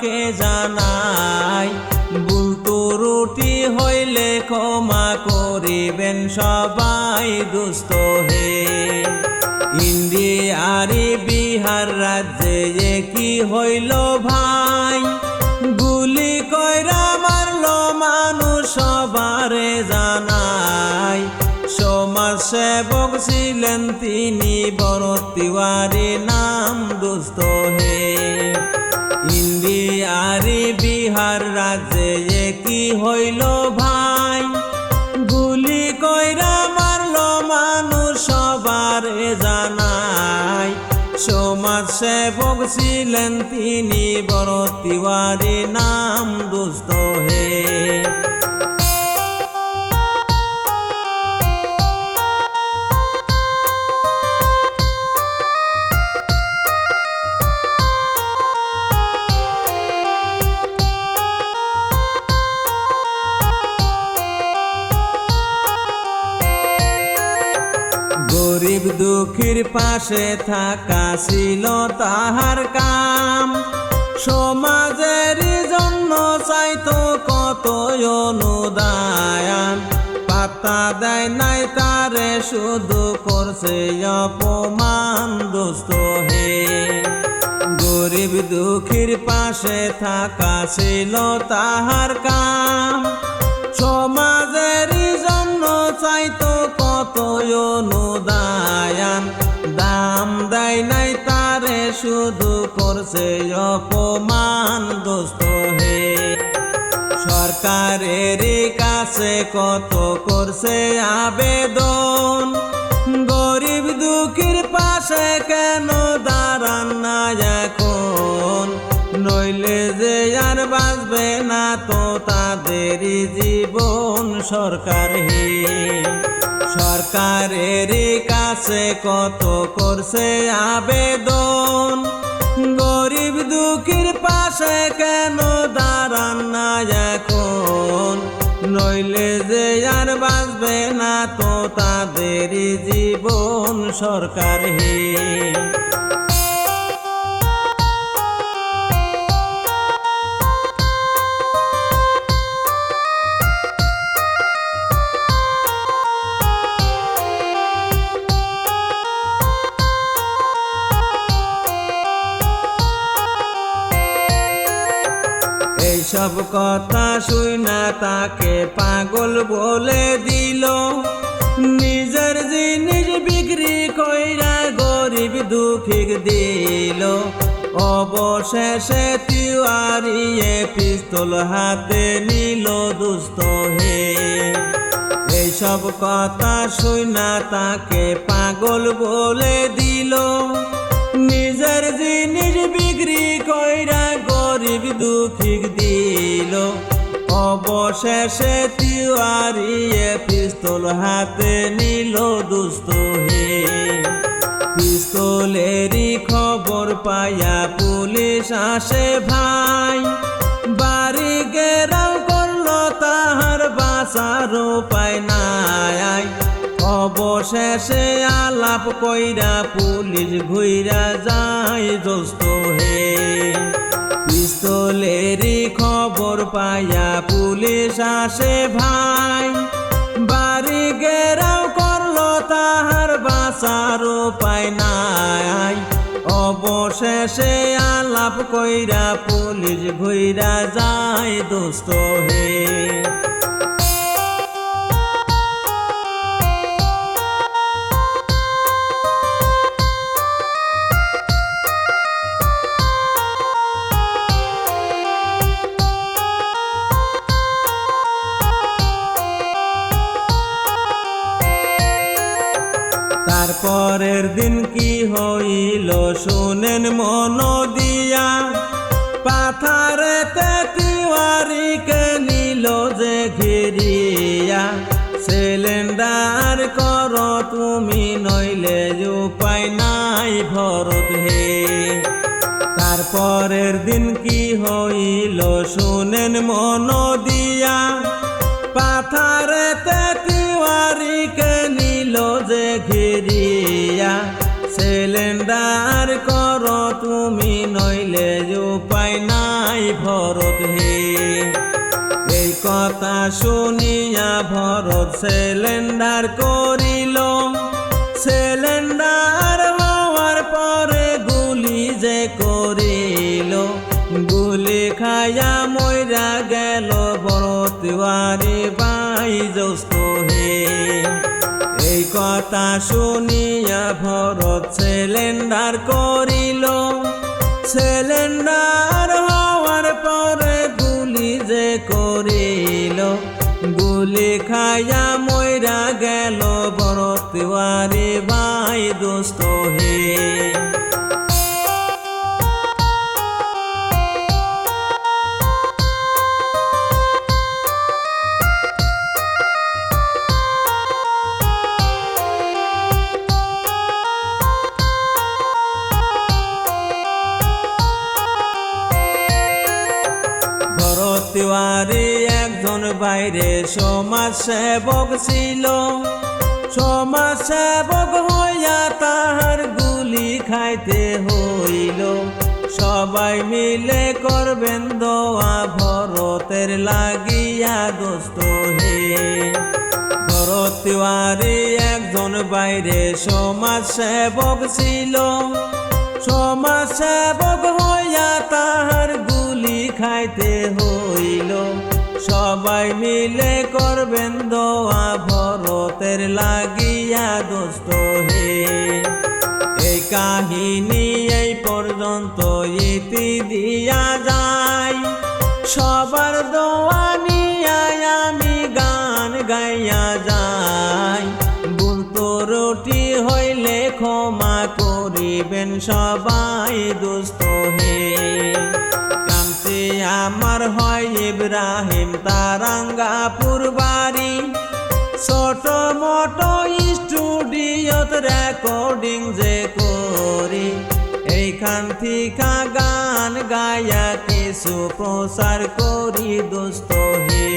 তোমাকে জানাই, ভুল ত্রুটি হইলে ক্ষমা করিবেন সবাই দুস্থ হে। ইন্ডিয়ারি বিহার রাজ্যে কি হইল ভাই, গুলি কইরা মারল মানুষ সবারে জানাই। সমাজ সেবক ছিলেন তিনি ভরত তিওয়ারি নাম দুস্থ হে। ইন্ডিয়ারি বিহার রাজ্যে কি হইল ভাই, গুলি কইরা মারল মানুষ সবারে জানাই। সমাজ সেবক ছিলেন তিনি ভরত তিওয়ারি নাম দুস্থ হে। গরিব দুঃখীর পাশে থাকা ছিল তাহার কাম, সমাজের জন্য চাইতো কত অনুদান। পাত্তা দেয় নাই তারে, শুধু করছে অপমান দুস্থ হে। গরিব দুঃখীর পাশে থাকা ছিল তাহার কাম, সমাজের জন্য চাইতো কত অনুদান। দাম দেয় নাই তারে, শুধু করছে অপমান দুস্থ হে। সরকারের কাছে কত করছে আবেদন, গরিব দুঃখীর পাশে কেন দাঁড়ান না এখন। নইলে যে আর বাঁচবে না তো তাদের জীবন সরকার হে। সরকারের কাছে কত করছে আবেদন, গরিব দুঃখীর পাশে কেন দাঁড়ান না এখন। নইলে যে আর বাঁচবে না তো তাদের জীবন সরকার হে। এইসব কথা শুইনা তাকে পাগল বলে দিল, নিজের জিনিস বিক্রি কইরা গরিব দুঃখীক দিল। অবশেষে তিওয়ারি পিস্তল হাতে নিল দুস্থ হে। এইসব কথা শুইনা তাকে পাগল বলে দিল, নিজের জিনিস বিক্রি কইরা গরিব দুঃখীক দিল। অবশেষে তিওয়ারি পিস্তল হাতে নিল দুস্থ হে। পিস্তলেরই খবর পাইয়া পুলিশ আসে ভাই, বাড়ি ঘেরাও করলো তাহার বাঁচার উপায় নাই। অবশেষে আলাপ কইরা পুলিশ ঘুইরা যায় দুস্থ হে। পিস্তলেরই খবর পাইয়া পুলিশ আসে ভাই, বাড়ি ঘেরাও করলো তাহার বাঁচার উপায় নাই। অবশেষে আলাপ কইরা পুলিশ ঘুইরা যায় দুস্থ হে। তারপরের দিন কি হইল শুনেন মন দিয়া, পাথারেতে তিওয়ারিকে নিল যে ঘিরিয়া। সিলিন্ডার করো তুমি, নইলে উপায় নাই ভরত হে। তারপরের দিন কি হইল শুনেন মন দিয়া, পাথারেতে তিওয়ারিকে নিল যে ঘিরিয়া। সিলিন্ডার করো তুমি, নইলে উপায় নাই ভাই ভরত হে। এই কথা শুনিয়া ভরত সিলিন্ডার করিল, সিলিন্ডার হওয়ার পরে গুলি যে করিল, গুলি খাইয়া মইরা গেল ভরতওয়ারি ভাই জ্যৈষ্ঠ হে। এই কথা শুনিয়া ভরত সিলিন্ডার করিল, সিলিন্ডার হওয়ার পরে গুলি যে করিল, গুলি খাইয়া মইরা গেল ভরতওয়ারি ভাই জ্যৈষ্ঠ হে। ভরতওয়ারি একজন বাইরে সমাজ সেবক ছিল, সমাজ সেবক হইয়া তাহার গুলি খাইতে হইল। সবাই মিলে করবেন দোয়া ভরতের লাগিয়া দোস্ত হে। ভরতওয়ারি একজন বাইরে সমাজ সেবক ছিল, সমাজ সেবক হইয়া তাহার গুলি খাইতে হইল। সবাই মিলে করবেন দোয়া ভরতের লাগিয়া দোস্ত হে। এই কাহিনী এই পর্যন্ত ইতি দিয়া যায়, সবার দোয়া নিয়া আমি গান গাইয়া যাই। ভুল ত্রুটি হইলে ক্ষমা করিবেন সবাই দোস্ত হে। কামতি আমার হয় ইব্রাহিম তারাঙ্গাপুর বাড়ি, ছোট মোটো স্টুডিওত রেকর্ডিং যে করি। এইখান থিকা গান গায়া কিছু প্রচার করি দোস্ত হে।